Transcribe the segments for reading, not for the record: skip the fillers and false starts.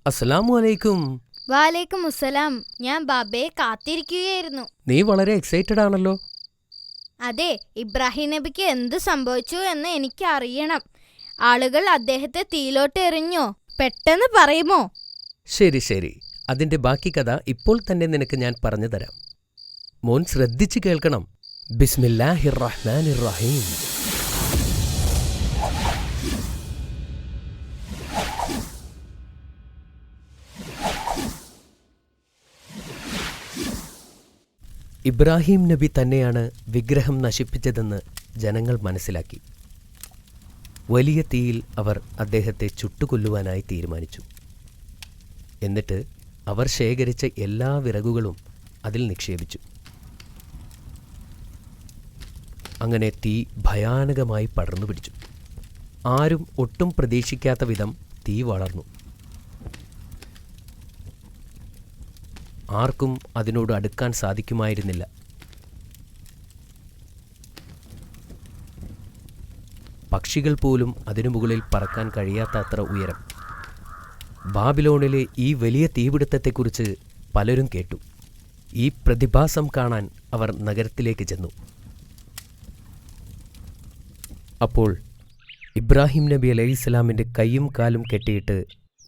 അസ്സലാമു അലൈക്കും. വാലേക്കും അസ്സലാം. ഞാൻ ബാബയെ കാത്തിരിക്കുകയായിരുന്നു. നീ വളരെ എക്സൈറ്റഡ് ആണല്ലോ. അതെ, ഇബ്രാഹിം നബിക്ക് എന്ത് സംഭവിച്ചു എന്ന് എനിക്ക് അറിയണം. ആളുകൾ അദ്ദേഹത്തെ തീയിലോട്ട് എറിഞ്ഞോ? പെട്ടെന്ന് പറയുമോ? ശരി ശരി, അതിന്റെ ബാക്കി കഥ ഇപ്പോൾ തന്നെ നിനക്ക് ഞാൻ പറഞ്ഞു തരാം. മോൻ ശ്രദ്ധിച്ചു കേൾക്കണം. ബിസ്മില്ലാഹിർ റഹ്മാനിർ റഹീം. ഇബ്രാഹിം നബി തന്നെയാണ് വിഗ്രഹം നശിപ്പിച്ചതെന്ന് ജനങ്ങൾ മനസ്സിലാക്കി. വലിയ തീയിൽ അവർ അദ്ദേഹത്തെ ചുട്ടുകൊല്ലുവാനായി തീരുമാനിച്ചു. എന്നിട്ട് അവർ ശേഖരിച്ച എല്ലാ വിറകുകളും അതിൽ നിക്ഷേപിച്ചു. അങ്ങനെ തീ ഭയാനകമായി പടർന്നു പിടിച്ചു. ആരും ഒട്ടും പ്രതീക്ഷിക്കാത്ത വിധം തീ വളർന്നു. ആർക്കും അതിനോട് അടുക്കാൻ സാധിക്കുമായിരുന്നില്ല. പക്ഷികൾ പോലും അതിനു മുകളിൽ പറക്കാൻ കഴിയാത്ത അത്ര ഉയരം. ബാബിലോണിലെ ഈ വലിയ തീപിടുത്തത്തെക്കുറിച്ച് പലരും കേട്ടു. ഈ പ്രതിഭാസം കാണാൻ അവർ നഗരത്തിലേക്ക് ചെന്നു. അപ്പോൾ ഇബ്രാഹിം നബി അലൈഹിസ്സലാമിൻ്റെ കൈയും കാലും കെട്ടിയിട്ട്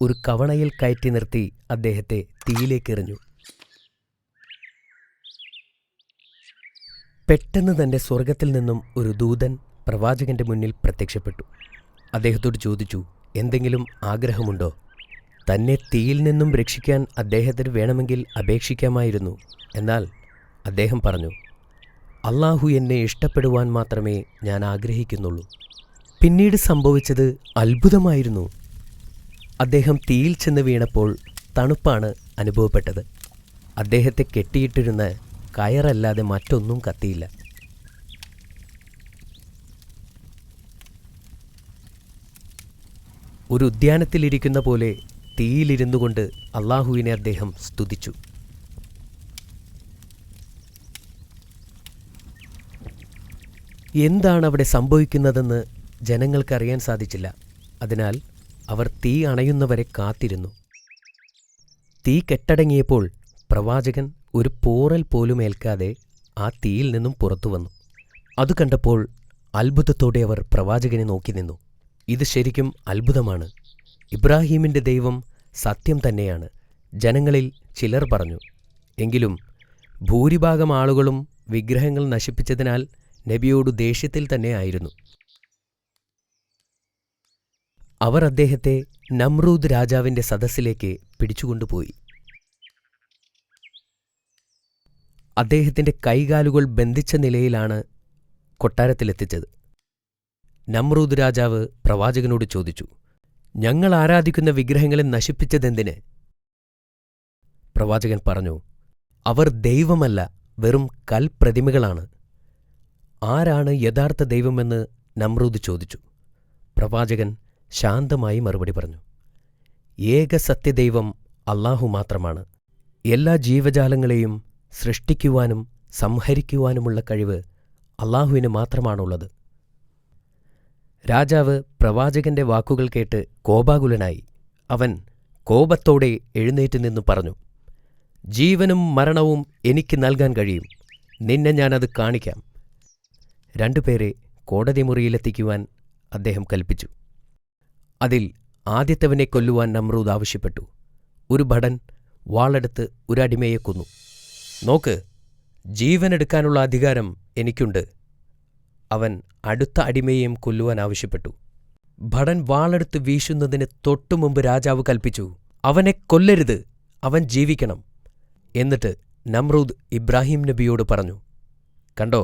ഒരു കവണയിൽ കയറ്റി നിർത്തി അദ്ദേഹത്തെ തീയിലേക്കെറിഞ്ഞു. പെട്ടെന്ന് തന്നെ സ്വർഗത്തിൽ നിന്നും ഒരു ദൂതൻ പ്രവാചകന്റെ മുന്നിൽ പ്രത്യക്ഷപ്പെട്ടു. അദ്ദേഹത്തോട് ചോദിച്ചു, എന്തെങ്കിലും ആഗ്രഹമുണ്ടോ? തന്നെ തീയിൽ നിന്നും രക്ഷിക്കാൻ അദ്ദേഹത്തിന് വേണമെങ്കിൽ അപേക്ഷിക്കാമായിരുന്നു. എന്നാൽ അദ്ദേഹം പറഞ്ഞു, അള്ളാഹു എന്നെ ഇഷ്ടപ്പെടുവാൻ മാത്രമേ ഞാൻ ആഗ്രഹിക്കുന്നുള്ളൂ. പിന്നീട് സംഭവിച്ചത് അത്ഭുതമായിരുന്നു. അദ്ദേഹം തീയിൽ ചെന്ന് വീണപ്പോൾ തണുപ്പാണ് അനുഭവപ്പെട്ടത്. അദ്ദേഹത്തെ കെട്ടിയിട്ടിരുന്ന കയറല്ലാതെ മറ്റൊന്നും കത്തിയില്ല. ഒരു ഉദ്യാനത്തിലിരിക്കുന്ന പോലെ തീയിലിരുന്നു കൊണ്ട് അള്ളാഹുവിനെ അദ്ദേഹം സ്തുതിച്ചു. എന്താണ് അവിടെ സംഭവിക്കുന്നതെന്ന് ജനങ്ങൾക്കറിയാൻ സാധിച്ചില്ല. അതിനാൽ അവർ തീ അണയുന്നവരെ കാത്തിരുന്നു. തീ കെട്ടടങ്ങിയപ്പോൾ പ്രവാചകൻ ഒരു പോറൽ പോലും ഏൽക്കാതെ ആ തീയിൽ നിന്നും പുറത്തു വന്നു. അത് കണ്ടപ്പോൾ അത്ഭുതത്തോടെ അവർ പ്രവാചകനെ നോക്കി നിന്നു. ഇത് ശരിക്കും അത്ഭുതമാണ്. ഇബ്രാഹീമിൻ്റെ ദൈവം സത്യം തന്നെയാണ്, ജനങ്ങളിൽ ചിലർ പറഞ്ഞു. എങ്കിലും ഭൂരിഭാഗം ആളുകളും വിഗ്രഹങ്ങൾ നശിപ്പിച്ചതിനാൽ നബിയോട് ദേഷ്യത്തിൽ തന്നെ ആയിരുന്നു. അവർ അദ്ദേഹത്തെ നമ്രൂദ് രാജാവിൻ്റെ സദസ്സിലേക്ക് പിടിച്ചുകൊണ്ടുപോയി. അദ്ദേഹത്തിൻ്റെ കൈകാലുകൾ ബന്ധിച്ച നിലയിലാണ് കൊട്ടാരത്തിലെത്തിച്ചത്. നമ്രൂദ് രാജാവ് പ്രവാചകനോട് ചോദിച്ചു, ഞങ്ങൾ ആരാധിക്കുന്ന വിഗ്രഹങ്ങളെ നശിപ്പിച്ചതെന്തിന്? പ്രവാചകൻ പറഞ്ഞു, അവർ ദൈവമല്ല, വെറും കൽപ്രതിമകളാണ്. ആരാണ് യഥാർത്ഥ ദൈവമെന്ന് നമ്രൂദ് ചോദിച്ചു. പ്രവാചകൻ ശാന്തമായി മറുപടി പറഞ്ഞു, ഏക സത്യദൈവം അല്ലാഹു മാത്രമാണ്. എല്ലാ ജീവജാലങ്ങളെയും സൃഷ്ടിക്കുവാനും സംഹരിക്കുവാനുമുള്ള കഴിവ് അല്ലാഹുവിന് മാത്രമാണുള്ളത്. രാജാവ് പ്രവാചകന്റെ വാക്കുകൾ കേട്ട് കോപാകുലനായി. അവൻ കോപത്തോടെ എഴുന്നേറ്റ് നിന്നു പറഞ്ഞു, ജീവനും മരണവും എനിക്ക് നൽകാൻ കഴിയും. നിന്നെ ഞാനത് കാണിക്കാം. രണ്ടുപേരെ കോടതി മുറിയിലെത്തിക്കുവാൻ അദ്ദേഹം കൽപ്പിച്ചു. അതിൽ ആദ്യത്തവനെ കൊല്ലുവാൻ നമ്രൂദ് ആവശ്യപ്പെട്ടു. ഒരു ഭടൻ വാളെടുത്ത് ഒരടിമയെ കൊന്നു. നോക്ക്, ജീവനെടുക്കാനുള്ള അധികാരം എനിക്കുണ്ട്. അവൻ അടുത്ത അടിമയെയും കൊല്ലുവാൻ ആവശ്യപ്പെട്ടു. ഭടൻ വാളെടുത്ത് വീശുന്നതിന് തൊട്ടുമുമ്പ് രാജാവ് കൽപ്പിച്ചു, അവനെ കൊല്ലരുത്, അവൻ ജീവിക്കണം. എന്നിട്ട് നമ്രൂദ് ഇബ്രാഹിം നബിയോട് പറഞ്ഞു, കണ്ടോ,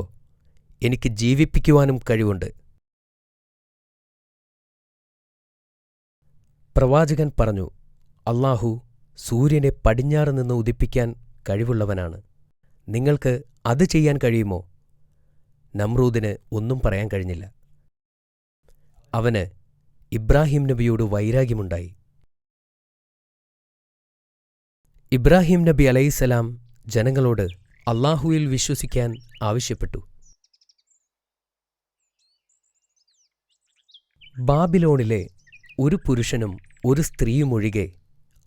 എനിക്ക് ജീവിപ്പിക്കുവാനും കഴിവുണ്ട്. പ്രവാചകൻ പറഞ്ഞു, അല്ലാഹു സൂര്യനെ പടിഞ്ഞാറ് നിന്ന് ഉദിപ്പിക്കാൻ കഴിവുള്ളവനാണ്. നിങ്ങൾക്ക് അത് ചെയ്യാൻ കഴിയുമോ? നമ്രൂദിന് ഒന്നും പറയാൻ കഴിഞ്ഞില്ല. അവന് ഇബ്രാഹിം നബിയോട് വൈരാഗ്യമുണ്ടായി. ഇബ്രാഹിം നബി അലൈഹിസ്സലാം ജനങ്ങളോട് അല്ലാഹുവിൽ വിശ്വസിക്കാൻ ആവശ്യപ്പെട്ടു. ബാബിലോണിലെ ഒരു പുരുഷനും ഒരു സ്ത്രീയുമൊഴികെ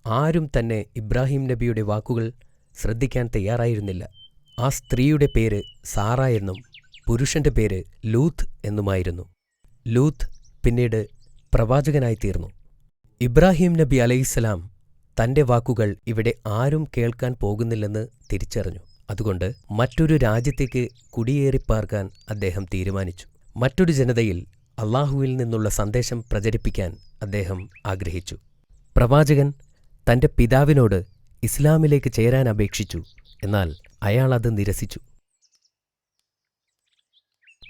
ആരും തന്നെ ഇബ്രാഹിം നബിയുടെ വാക്കുകൾ ശ്രദ്ധിക്കാൻ തയ്യാറായിരുന്നില്ല. ആ സ്ത്രീയുടെ പേര് സാറ എന്നും പുരുഷന്റെ പേര് ലൂത്ത് എന്നുമായിരുന്നു. ലൂത്ത് പിന്നീട് പ്രവാചകനായിത്തീർന്നു. ഇബ്രാഹിം നബി അലൈഹിസ്സലാം തന്റെ വാക്കുകൾ ഇവിടെ ആരും കേൾക്കാൻ പോകുന്നില്ലെന്ന് തിരിച്ചറിഞ്ഞു. അതുകൊണ്ട് മറ്റൊരു രാജ്യത്തേക്ക് കുടിയേറിപ്പാർക്കാൻ അദ്ദേഹം തീരുമാനിച്ചു. മറ്റൊരു ജനതയിൽ അള്ളാഹുവിൽ നിന്നുള്ള സന്ദേശം പ്രചരിപ്പിക്കാൻ അദ്ദേഹം ആഗ്രഹിച്ചു. പ്രവാചകൻ തന്റെ പിതാവിനോട് ഇസ്ലാമിലേക്ക് ചേരാൻ അപേക്ഷിച്ചു. എന്നാൽ അയാൾ അത് നിരസിച്ചു.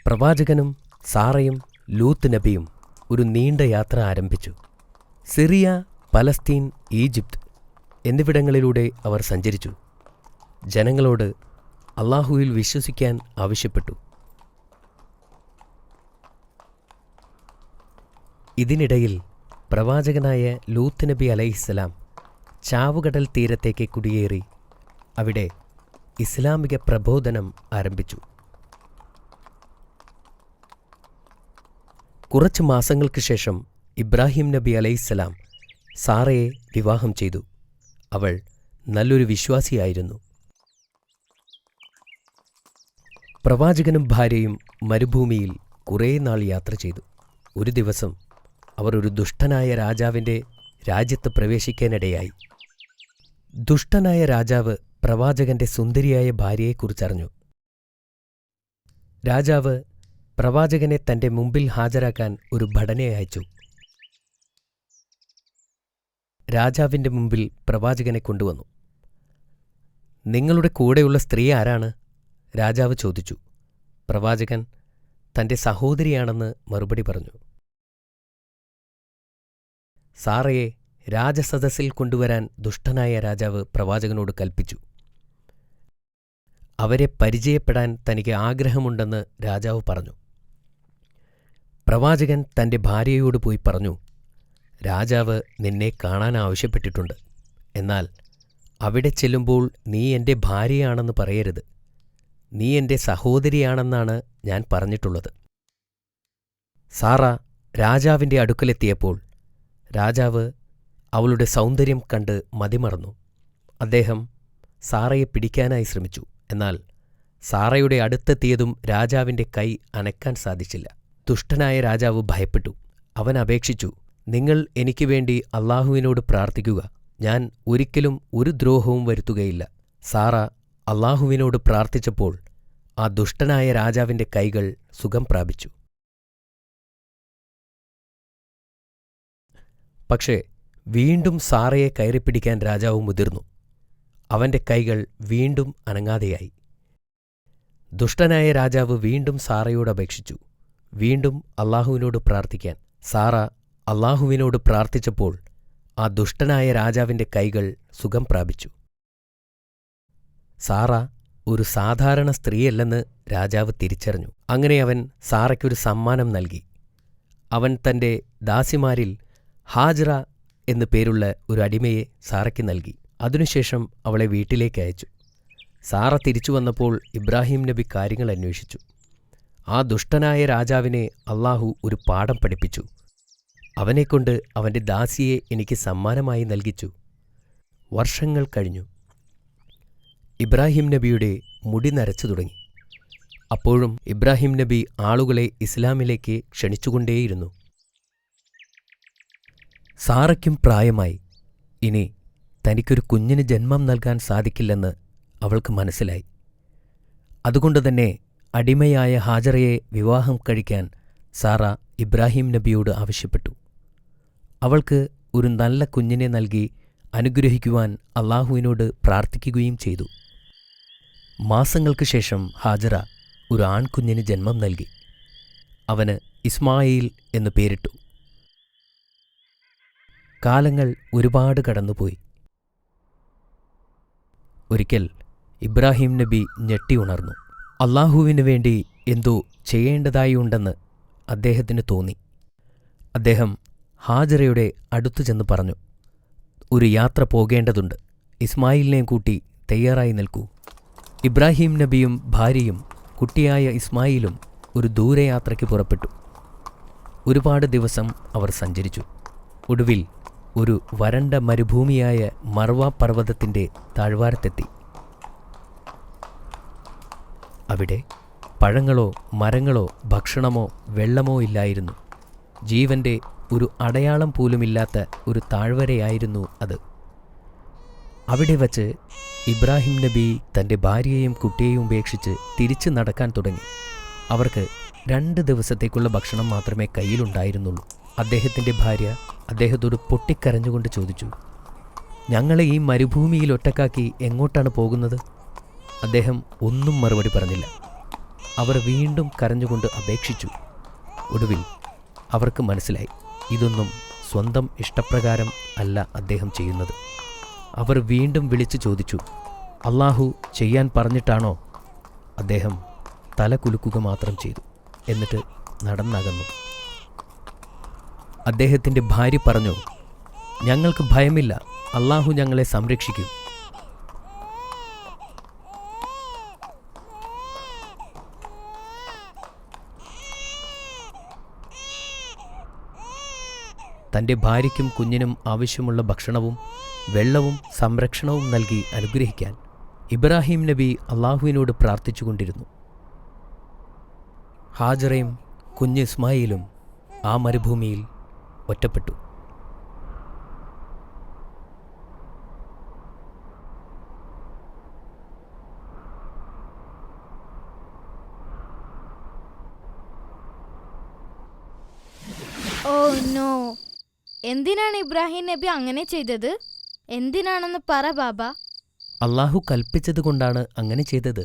പ്രവാചകനും സാറയും ലൂത്ത് നബിയും ഒരു നീണ്ട യാത്ര ആരംഭിച്ചു. സിറിയ, പലസ്തീൻ, ഈജിപ്ത് എന്നിവിടങ്ങളിലൂടെ അവർ സഞ്ചരിച്ചു. ജനങ്ങളോട് അള്ളാഹുവിൽ വിശ്വസിക്കാൻ ആവശ്യപ്പെട്ടു. ഇതിനിടയിൽ പ്രവാചകനായ ലൂത്ത് നബി അലൈഹിസ്സലാം ചാവുകടൽ തീരത്തേക്ക് കുടിയേറി അവിടെ ഇസ്ലാമിക പ്രബോധനം ആരംഭിച്ചു. കുറച്ച് മാസങ്ങൾക്ക് ശേഷം ഇബ്രാഹിം നബി അലൈഹിസ്സലാം സാറയെ വിവാഹം ചെയ്തു. അവൾ നല്ലൊരു വിശ്വാസിയായിരുന്നു. പ്രവാചകനും ഭാര്യയും മരുഭൂമിയിൽ കുറേ നാൾ യാത്ര ചെയ്തു. ഒരു ദിവസം അവർ ഒരു ദുഷ്ടനായ രാജാവിൻ്റെ രാജ്യത്ത് പ്രവേശിക്കാനിടയായി. ദുഷ്ടനായ രാജാവ് പ്രവാചകന്റെ സുന്ദരിയായ ഭാര്യയെക്കുറിച്ചറിഞ്ഞു. രാജാവ് പ്രവാചകനെ തന്റെ മുമ്പിൽ ഹാജരാക്കാൻ ഒരു ഭടനെ അയച്ചു. രാജാവിന്റെ മുമ്പിൽ പ്രവാചകനെ കൊണ്ടുവന്നു. നിങ്ങളുടെ കൂടെയുള്ള സ്ത്രീ ആരാണ്? രാജാവ് ചോദിച്ചു. പ്രവാചകൻ തന്റെ സഹോദരിയാണെന്ന് മറുപടി പറഞ്ഞു. സാറയെ രാജസദസ്സിൽ കൊണ്ടുവരാൻ ദുഷ്ടനായ രാജാവ് പ്രവാചകനോട് കൽപ്പിച്ചു. അവരെ പരിചയപ്പെടാൻ തനിക്ക് ആഗ്രഹമുണ്ടെന്ന് രാജാവ് പറഞ്ഞു. പ്രവാചകൻ തന്റെ ഭാര്യയോട് പോയി പറഞ്ഞു, രാജാവ് നിന്നെ കാണാൻ ആവശ്യപ്പെട്ടിട്ടുണ്ട്. എന്നാൽ അവിടെ ചെല്ലുമ്പോൾ നീ എന്റെ ഭാര്യയാണെന്ന് പറയരുത്. നീ എന്റെ സഹോദരിയാണെന്നാണ് ഞാൻ പറഞ്ഞിട്ടുള്ളത്. സാറ രാജാവിന്റെ അടുക്കലെത്തിയപ്പോൾ രാജാവ് അവളുടെ സൗന്ദര്യം കണ്ട് മതിമറന്നു. അദ്ദേഹം സാറയെ പിടിക്കാനായി ശ്രമിച്ചു. എന്നാൽ സാറയുടെ അടുത്തെത്തിയതും രാജാവിന്റെ കൈ അനക്കാൻ സാധിച്ചില്ല. ദുഷ്ടനായ രാജാവ് ഭയപ്പെട്ടു. അവൻ അപേക്ഷിച്ചു, നിങ്ങൾ എനിക്ക് വേണ്ടി അള്ളാഹുവിനോട് പ്രാർത്ഥിക്കുക. ഞാൻ ഒരിക്കലും ഒരു ദ്രോഹവും വരുത്തുകയില്ല. സാറ അള്ളാഹുവിനോട് പ്രാർത്ഥിച്ചപ്പോൾ ആ ദുഷ്ടനായ രാജാവിന്റെ കൈകൾ സുഖം പ്രാപിച്ചു. പക്ഷേ വീണ്ടും സാറയെ കയറിപ്പിടിക്കാൻ രാജാവ് മുതിർന്നു. അവന്റെ കൈകൾ വീണ്ടും അനങ്ങാതെയായി. ദുഷ്ടനായ രാജാവ് വീണ്ടും സാറയോട് അപേക്ഷിച്ചു, വീണ്ടും അള്ളാഹുവിനോട് പ്രാർത്ഥിക്കാൻ. സാറ അള്ളാഹുവിനോട് പ്രാർത്ഥിച്ചപ്പോൾ ആ ദുഷ്ടനായ രാജാവിന്റെ കൈകൾ സുഖം പ്രാപിച്ചു. സാറ ഒരു സാധാരണ സ്ത്രീയല്ലെന്ന് രാജാവ് തിരിച്ചറിഞ്ഞു. അങ്ങനെ അവൻ സാറയ്ക്കൊരു സമ്മാനം നൽകി. അവൻ തന്റെ ദാസിമാരിൽ ഹാജറ എന്നു പേരുള്ള ഒരു അടിമയെ സാറയ്ക്ക് നൽകി. അതിനുശേഷം അവളെ വീട്ടിലേക്ക് അയച്ചു. സാറ തിരിച്ചു വന്നപ്പോൾ ഇബ്രാഹിം നബി കാര്യങ്ങൾ അന്വേഷിച്ചു. ആ ദുഷ്ടനായ രാജാവിനെ അള്ളാഹു ഒരു പാഠം പഠിപ്പിച്ചു. അവനെക്കൊണ്ട് അവന്റെ ദാസിയെ എനിക്ക് സമ്മാനമായി നൽകിച്ചു. വർഷങ്ങൾ കഴിഞ്ഞു. ഇബ്രാഹിം നബിയുടെ മുടി നരച്ചു തുടങ്ങി. അപ്പോഴും ഇബ്രാഹിം നബി ആളുകളെ ഇസ്ലാമിലേക്ക് ക്ഷണിച്ചുകൊണ്ടേയിരുന്നു. സാറയ്ക്കും പ്രായമായി. ഇനി തനിക്കൊരു കുഞ്ഞിന് ജന്മം നൽകാൻ സാധിക്കില്ലെന്ന് അവൾക്ക് മനസ്സിലായി. അതുകൊണ്ടുതന്നെ അടിമയായ ഹാജറയെ വിവാഹം കഴിക്കാൻ സാറ ഇബ്രാഹിം നബിയോട് ആവശ്യപ്പെട്ടു. അവൾക്ക് ഒരു നല്ല കുഞ്ഞിനെ നൽകി അനുഗ്രഹിക്കുവാൻ അള്ളാഹുവിനോട് പ്രാർത്ഥിക്കുകയും ചെയ്തു. മാസങ്ങൾക്ക് ശേഷം ഹാജറ ഒരു ആൺകുഞ്ഞിന് ജന്മം നൽകി. അവന് ഇസ്മായിൽ എന്നു പേരിട്ടു. കാലങ്ങൾ ഒരുപാട് കടന്നുപോയി. ഒരിക്കൽ ഇബ്രാഹിം നബി ഞെട്ടി ഉണർന്നു. അള്ളാഹുവിനു വേണ്ടി എന്തോ ചെയ്യേണ്ടതായി ഉണ്ടെന്ന് അദ്ദേഹത്തിന് തോന്നി. അദ്ദേഹം ഹാജറയുടെ അടുത്തു ചെന്ന് പറഞ്ഞു, ഒരു യാത്ര പോകേണ്ടതുണ്ട്. ഇസ്മായിലിനെയും കൂട്ടി തയ്യാറായി നിൽക്കൂ. ഇബ്രാഹിം നബിയും ഭാര്യയും കുട്ടിയായ ഇസ്മായിലും ഒരു ദൂരയാത്രയ്ക്ക് പുറപ്പെട്ടു. ഒരുപാട് ദിവസം അവർ സഞ്ചരിച്ചു. ഒടുവിൽ ഒരു വരണ്ട മരുഭൂമിയായ മർവ പർവ്വതത്തിൻ്റെ താഴ്വാരത്തെത്തി. അവിടെ പഴങ്ങളോ മരങ്ങളോ ഭക്ഷണമോ വെള്ളമോ ഇല്ലായിരുന്നു. ജീവന്റെ ഒരു അടയാളം പോലുമില്ലാത്ത ഒരു താഴ്വരയായിരുന്നു അത്. അവിടെ വച്ച് ഇബ്രാഹിം നബി തൻ്റെ ഭാര്യയെയും കുട്ടിയെയും ഉപേക്ഷിച്ച് തിരിച്ചു നടക്കാൻ തുടങ്ങി. അവർക്ക് 2 ദിവസത്തേക്കുള്ള ഭക്ഷണം മാത്രമേ കയ്യിലുണ്ടായിരുന്നുള്ളൂ. അദ്ദേഹത്തിൻ്റെ ഭാര്യ അദ്ദേഹത്തോട് പൊട്ടിക്കരഞ്ഞുകൊണ്ട് ചോദിച്ചു, ഞങ്ങളെ ഈ മരുഭൂമിയിൽ ഒറ്റക്കാക്കി എങ്ങോട്ടാണ് പോകുന്നത്? അദ്ദേഹം ഒന്നും മറുപടി പറഞ്ഞില്ല. അവർ വീണ്ടും കരഞ്ഞുകൊണ്ട് അപേക്ഷിച്ചു. ഒടുവിൽ അവർക്ക് മനസ്സിലായി, ഇതൊന്നും സ്വന്തം ഇഷ്ടപ്രകാരം അല്ല അദ്ദേഹം ചെയ്യുന്നത്. അവർ വീണ്ടും വിളിച്ചു ചോദിച്ചു, അള്ളാഹു ചെയ്യാൻ പറഞ്ഞിട്ടാണോ? അദ്ദേഹം തല കുലുക്കുക മാത്രം ചെയ്തു. എന്നിട്ട് നടന്നകന്നു. അദ്ദേഹത്തിൻ്റെ ഭാര്യ പറഞ്ഞു, ഞങ്ങൾക്ക് ഭയമില്ല, അള്ളാഹു ഞങ്ങളെ സംരക്ഷിക്കും. തൻ്റെ ഭാര്യയ്ക്കും കുഞ്ഞിനും ആവശ്യമുള്ള ഭക്ഷണവും വെള്ളവും സംരക്ഷണവും നൽകി അനുഗ്രഹിക്കാൻ ഇബ്രാഹിം നബി അള്ളാഹുവിനോട് പ്രാർത്ഥിച്ചുകൊണ്ടിരുന്നു. ഹാജറയും കുഞ്ഞ് ഇസ്മായിലും ആ മരുഭൂമിയിൽ ഒറ്റപ്പെട്ടു. ഓ നോ, എന്തിനാണ് ഇബ്രാഹിം നബി അങ്ങനെ ചെയ്തത്? എന്തിനാണെന്ന് പറ ബാബ. അള്ളാഹു കൽപ്പിച്ചതുകൊണ്ടാണ് അങ്ങനെ ചെയ്തത്.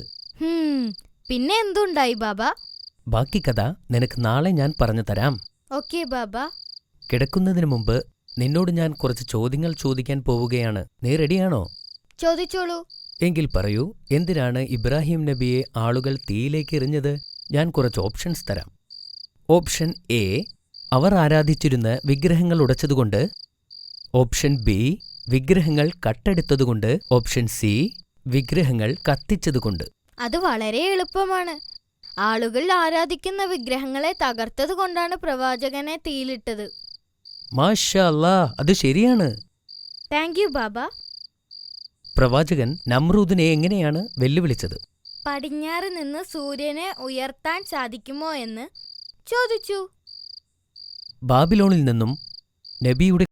പിന്നെ എന്തുണ്ടായി ബാബ? ബാക്കി കഥ നിനക്ക് നാളെ ഞാൻ പറഞ്ഞു തരാം. ഓക്കെ ബാബ. കിടക്കുന്നതിന് മുമ്പ് നിന്നോട് ഞാൻ കുറച്ച് ചോദ്യങ്ങൾ ചോദിക്കാൻ പോവുകയാണ്. നീ റെഡിയാണോ? ചോദിച്ചോളൂ. എങ്കിൽ പറയൂ, എന്തിനാണ് ഇബ്രാഹിം നബിയെ ആളുകൾ തീയിലേക്ക് എറിഞ്ഞത്? ഞാൻ കുറച്ച് ഓപ്ഷൻസ് തരാം. ഓപ്ഷൻ എ, അവർ ആരാധിച്ചിരുന്ന വിഗ്രഹങ്ങൾ ഉടച്ചതുകൊണ്ട്. ഓപ്ഷൻ ബി, വിഗ്രഹങ്ങൾ കട്ടെടുത്തതുകൊണ്ട്. ഓപ്ഷൻ സി, വിഗ്രഹങ്ങൾ കത്തിച്ചതുകൊണ്ട്. അത് വളരെ എളുപ്പമാണ്. ആളുകൾ ആരാധിക്കുന്ന വിഗ്രഹങ്ങളെ തകർത്തതുകൊണ്ടാണ് പ്രവാചകനെ തീയിലിട്ടത്. മാഷാ അല്ലാ, അത് ശരിയാണ്. താങ്ക് യു ബാബ. പ്രവാചകൻ നമ്രൂദിനെ എങ്ങനെയാണ് വെല്ലുവിളിച്ചത്? പടിഞ്ഞാറ് നിന്ന് സൂര്യനെ ഉയർത്താൻ സാധിക്കുമോ എന്ന് ചോദിച്ചു. ബാബിലോണിൽ നിന്നും നബിയുടെ